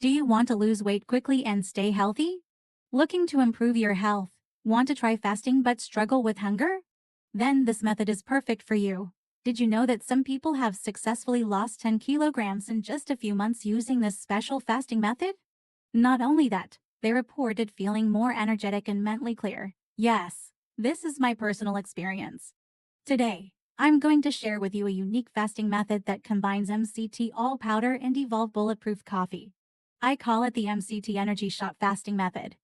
Do you want to lose weight quickly and stay healthy? Looking to improve your health? Want to try fasting but struggle with hunger? Then this method is perfect for you. Did you know that some people have successfully lost 10 kilograms in just a few months using this special fasting method? Not only that, they reported feeling more energetic and mentally clear. Yes, this is my personal experience. Today, I'm going to share with you a unique fasting method that combines MCT oil powder and evolved bulletproof coffee. I call it the MCT Energy Shot Fasting method.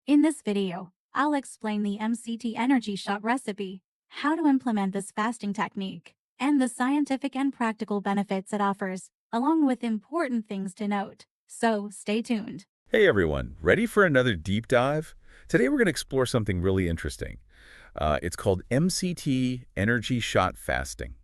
In this video, I'll explain the MCT Energy Shot recipe, how to implement this fasting technique, and the scientific and practical benefits it offers, along with important things to note. So stay tuned. Hey everyone, ready for another deep dive? Today we're going to explore something really interesting. It's called MCT Energy Shot Fasting.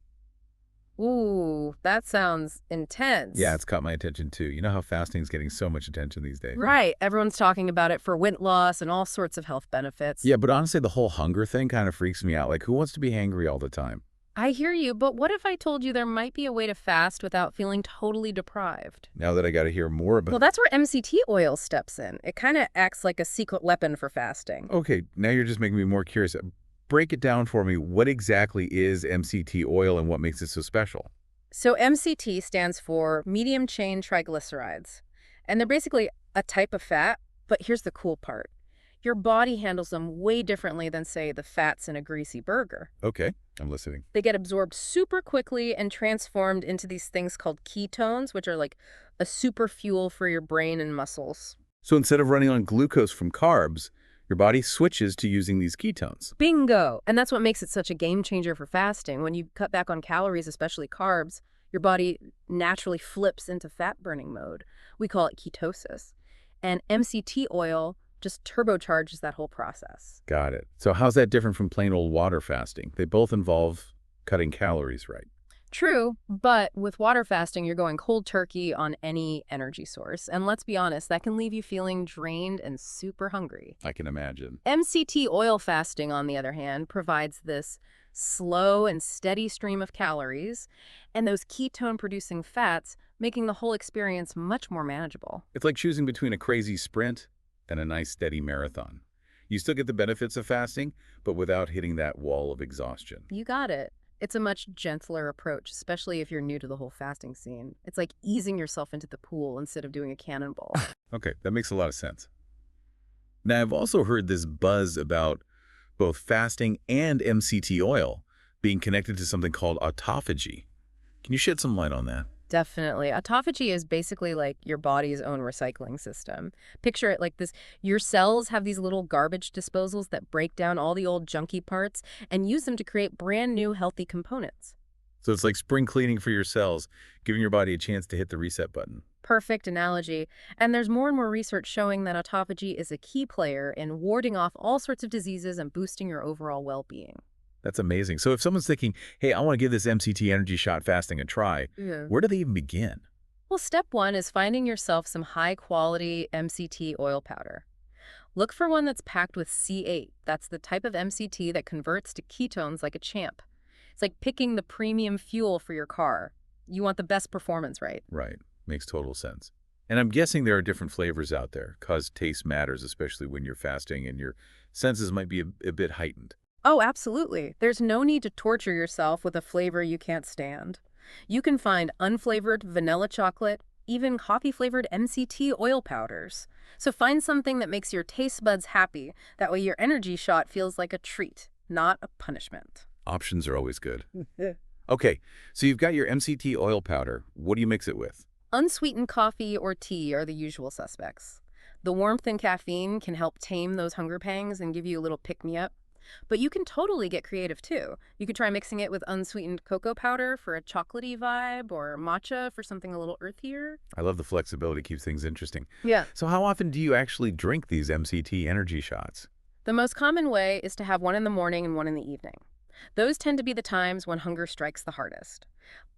Ooh, that sounds intense. Yeah, it's caught my attention too. You know how fasting is getting so much attention these days? Right. Everyone's talking about it for weight loss and all sorts of health benefits. Yeah, but honestly, the whole hunger thing kind of freaks me out. Like, who wants to be hangry all the time? I hear you, but what if I told you there might be a way to fast without feeling totally deprived? Now that I got to hear more about Well, that's where MCT oil steps in. It kind of acts like a secret weapon for fasting. Okay, now you're just making me more curious. Break it down for me. What exactly is MCT oil and what makes it so special? So MCT stands for medium chain triglycerides, and they're basically a type of fat, but here's the cool part. Your body handles them way differently than, say, the fats in a greasy burger. Okay, I'm listening. They get absorbed super quickly and transformed into these things called ketones, which are like a super fuel for your brain and muscles. So instead of running on glucose from carbs, your body switches to using these ketones. Bingo! And that's what makes it such a game changer for fasting. When you cut back on calories, especially carbs, your body naturally flips into fat burning mode. We call it ketosis. And MCT oil just turbocharges that whole process. Got it. So how's that different from plain old water fasting? They both involve cutting calories, right? True, but with water fasting, you're going cold turkey on any energy source. And let's be honest, that can leave you feeling drained and super hungry. I can imagine. MCT oil fasting, on the other hand, provides this slow and steady stream of calories and those ketone-producing fats, making the whole experience much more manageable. It's like choosing between a crazy sprint and a nice steady marathon. You still get the benefits of fasting, but without hitting that wall of exhaustion. You got it. It's a much gentler approach, especially if you're new to the whole fasting scene. It's like easing yourself into the pool instead of doing a cannonball. Okay, that makes a lot of sense. Now, I've also heard this buzz about both fasting and MCT oil being connected to something called autophagy. Can you shed some light on that? Definitely. Autophagy is basically like your body's own recycling system. Picture it like this. Your cells have these little garbage disposals that break down all the old junky parts and use them to create brand new healthy components. So it's like spring cleaning for your cells, giving your body a chance to hit the reset button. Perfect analogy. And there's more and more research showing that autophagy is a key player in warding off all sorts of diseases and boosting your overall well-being. That's amazing. So if someone's thinking, hey, I want to give this MCT Energy Shot Fasting a try, where do they even begin? Well, step one is finding yourself some high-quality MCT oil powder. Look for one that's packed with C8. That's the type of MCT that converts to ketones like a champ. It's like picking the premium fuel for your car. You want the best performance, right? Right. Makes total sense. And I'm guessing there are different flavors out there, because taste matters, especially when you're fasting and your senses might be a bit heightened. Oh, absolutely. There's no need to torture yourself with a flavor you can't stand. You can find unflavored vanilla chocolate, even coffee-flavored MCT oil powders. So find something that makes your taste buds happy. That way your energy shot feels like a treat, not a punishment. Options are always good. Okay, so you've got your MCT oil powder. What do you mix it with? Unsweetened coffee or tea are the usual suspects. The warmth and caffeine can help tame those hunger pangs and give you a little pick-me-up. But you can totally get creative, too. You could try mixing it with unsweetened cocoa powder for a chocolatey vibe or matcha for something a little earthier. I love the flexibility, keeps things interesting. Yeah. So how often do you actually drink these MCT energy shots? The most common way is to have one in the morning and one in the evening. Those tend to be the times when hunger strikes the hardest.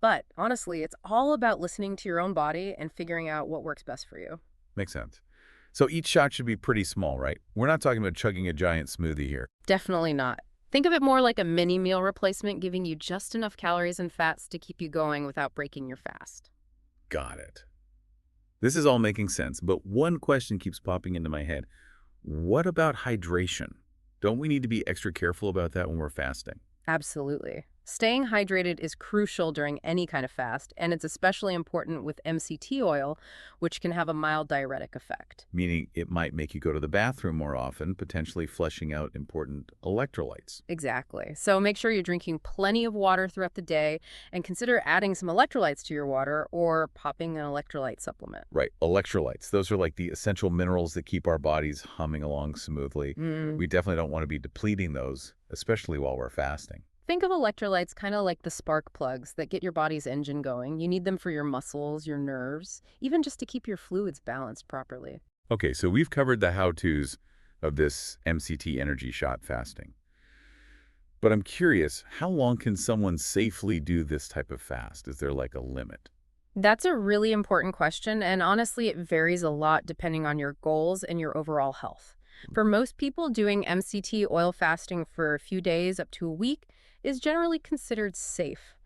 But honestly, it's all about listening to your own body and figuring out what works best for you. Makes sense. So each shot should be pretty small, right? We're not talking about chugging a giant smoothie here. Definitely not. Think of it more like a mini meal replacement, giving you just enough calories and fats to keep you going without breaking your fast. Got it. This is all making sense, but one question keeps popping into my head. What about hydration? Don't we need to be extra careful about that when we're fasting? Absolutely. Staying hydrated is crucial during any kind of fast, and it's especially important with MCT oil, which can have a mild diuretic effect. Meaning it might make you go to the bathroom more often, potentially flushing out important electrolytes. Exactly. So make sure you're drinking plenty of water throughout the day and consider adding some electrolytes to your water or popping an electrolyte supplement. Right, electrolytes. Those are like the essential minerals that keep our bodies humming along smoothly. Mm. We definitely don't want to be depleting those, especially while we're fasting. Think of electrolytes kind of like the spark plugs that get your body's engine going. You need them for your muscles, your nerves, even just to keep your fluids balanced properly. Okay, so we've covered the how-tos of this MCT Energy Shot Fasting. But I'm curious, how long can someone safely do this type of fast? Is there like a limit? That's a really important question, and honestly, it varies a lot depending on your goals and your overall health. For most people, doing MCT oil fasting for a few days up to a week is generally considered safe.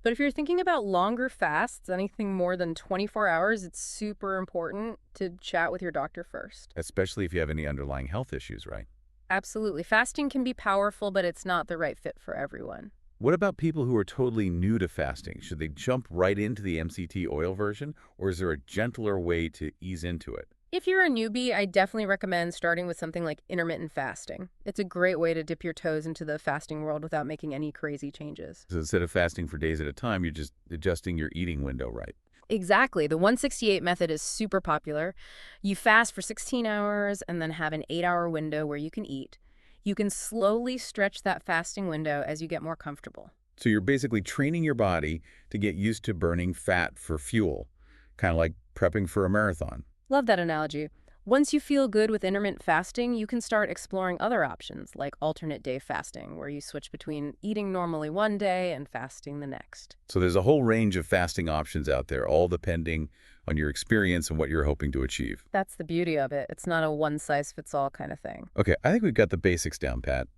But if you're thinking about longer fasts, anything more than 24 hours, it's super important to chat with your doctor first. Especially if you have any underlying health issues, right? Absolutely. Fasting can be powerful, but it's not the right fit for everyone. What about people who are totally new to fasting? Should they jump right into the MCT oil version, or is there a gentler way to ease into it? If you're a newbie, I definitely recommend starting with something like intermittent fasting. It's a great way to dip your toes into the fasting world without making any crazy changes. So instead of fasting for days at a time, you're just adjusting your eating window, right? Exactly. The 168 method is super popular. You fast for 16 hours and then have an 8-hour window where you can eat. You can slowly stretch that fasting window as you get more comfortable. So you're basically training your body to get used to burning fat for fuel, kind of like prepping for a marathon. Love that analogy. Once you feel good with intermittent fasting, you can start exploring other options like alternate day fasting, where you switch between eating normally one day and fasting the next. So there's a whole range of fasting options out there, all depending on your experience and what you're hoping to achieve. That's the beauty of it. It's not a one-size-fits-all kind of thing. Okay, I think we've got the basics down, Pat.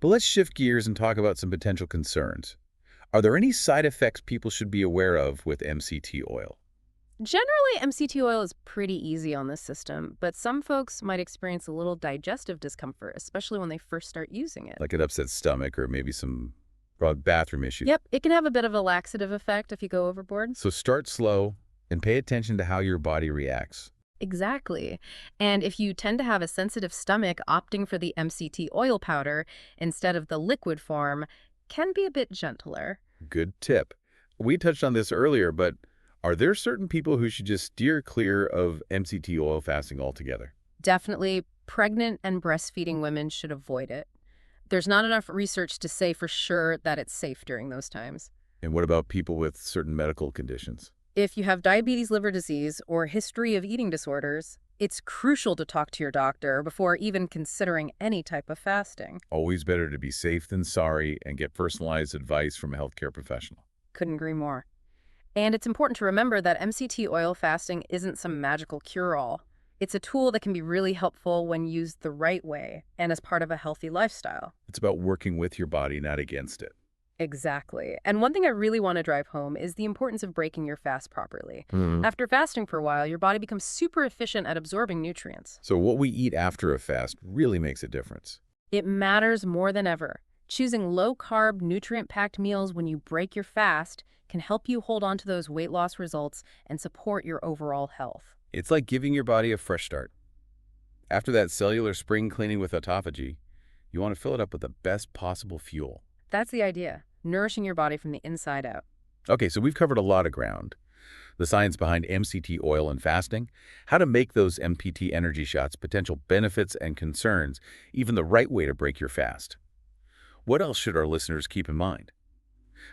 But let's shift gears and talk about some potential concerns. Are there any side effects people should be aware of with MCT oil? Generally, MCT oil is pretty easy on this system, but some folks might experience a little digestive discomfort, especially when they first start using it. Like an upset stomach or maybe some broad bathroom issues? Yep, it can have a bit of a laxative effect if you go overboard. So start slow and pay attention to how your body reacts. Exactly. And if you tend to have a sensitive stomach, opting for the MCT oil powder instead of the liquid form can be a bit gentler. Good tip. We touched on this earlier, but are there certain people who should just steer clear of MCT oil fasting altogether? Definitely, pregnant and breastfeeding women should avoid it. There's not enough research to say for sure that it's safe during those times. And what about people with certain medical conditions? If you have diabetes, liver disease, or history of eating disorders, it's crucial to talk to your doctor before even considering any type of fasting. Always better to be safe than sorry and get personalized advice from a healthcare professional. Couldn't agree more. And it's important to remember that MCT oil fasting isn't some magical cure-all. It's a tool that can be really helpful when used the right way and as part of a healthy lifestyle. It's about working with your body, not against it. Exactly. And one thing I really want to drive home is the importance of breaking your fast properly. After fasting for a while, your body becomes super efficient at absorbing nutrients. So what we eat after a fast really makes a difference. It matters more than ever. Choosing low-carb, nutrient-packed meals when you break your fast can help you hold on to those weight loss results and support your overall health. It's like giving your body a fresh start. After that cellular spring cleaning with autophagy, you want to fill it up with the best possible fuel. That's the idea, nourishing your body from the inside out. Okay, so we've covered a lot of ground. The science behind MCT oil and fasting, how to make those MCT energy shots, potential benefits and concerns, even the right way to break your fast. What else should our listeners keep in mind?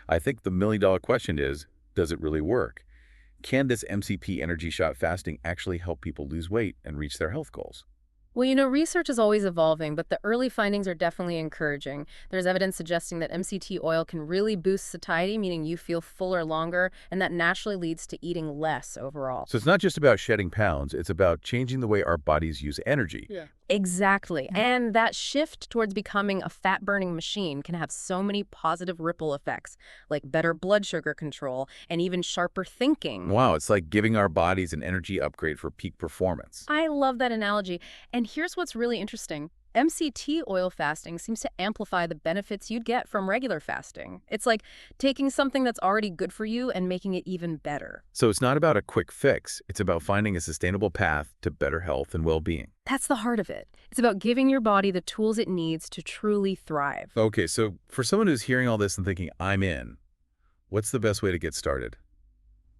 I think the million-dollar question is, does it really work? Can this MCT Energy Shot Fasting actually help people lose weight and reach their health goals? Well, research is always evolving, but the early findings are definitely encouraging. There's evidence suggesting that MCT oil can really boost satiety, meaning you feel fuller longer, and that naturally leads to eating less overall. So it's not just about shedding pounds, it's about changing the way our bodies use energy. Yeah. Exactly. And that shift towards becoming a fat-burning machine can have so many positive ripple effects, like better blood sugar control and even sharper thinking. Wow, it's like giving our bodies an energy upgrade for peak performance. I love that analogy. And here's what's really interesting. MCT oil fasting seems to amplify the benefits you'd get from regular fasting. It's like taking something that's already good for you and making it even better. So it's not about a quick fix, it's about finding a sustainable path to better health and well-being. That's the heart of it. It's about giving your body the tools it needs to truly thrive. Okay, so for someone who's hearing all this and thinking, I'm in, what's the best way to get started?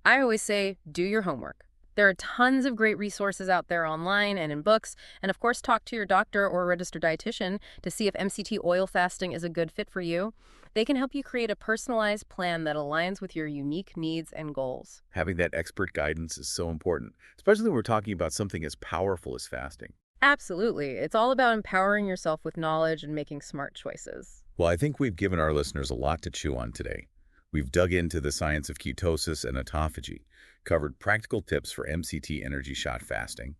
I always say, do your homework. There are tons of great resources out there online and in books, and of course talk to your doctor or registered dietitian to see if MCT oil fasting is a good fit for you. They can help you create a personalized plan that aligns with your unique needs and goals. Having that expert guidance is so important, especially when we're talking about something as powerful as fasting. Absolutely. It's all about empowering yourself with knowledge and making smart choices. Well, I think we've given our listeners a lot to chew on today. We've dug into the science of ketosis and autophagy, covered practical tips for MCT Energy Shot Fasting,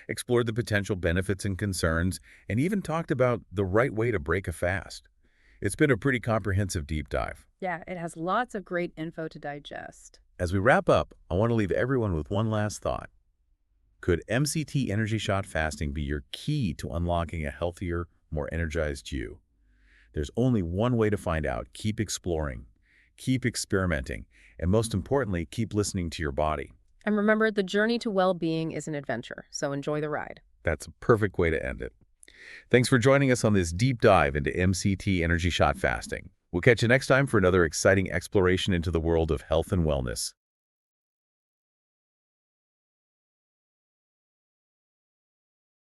explored the potential benefits and concerns, and even talked about the right way to break a fast. It's been a pretty comprehensive deep dive. Yeah, it has lots of great info to digest. As we wrap up, I want to leave everyone with one last thought. Could MCT Energy Shot Fasting be your key to unlocking a healthier, more energized you? There's only one way to find out. Keep exploring, keep experimenting, and most importantly, keep listening to your body. And remember, the journey to well-being is an adventure, so enjoy the ride. That's a perfect way to end it. Thanks for joining us on this deep dive into MCT Energy Shot Fasting. We'll catch you next time for another exciting exploration into the world of health and wellness.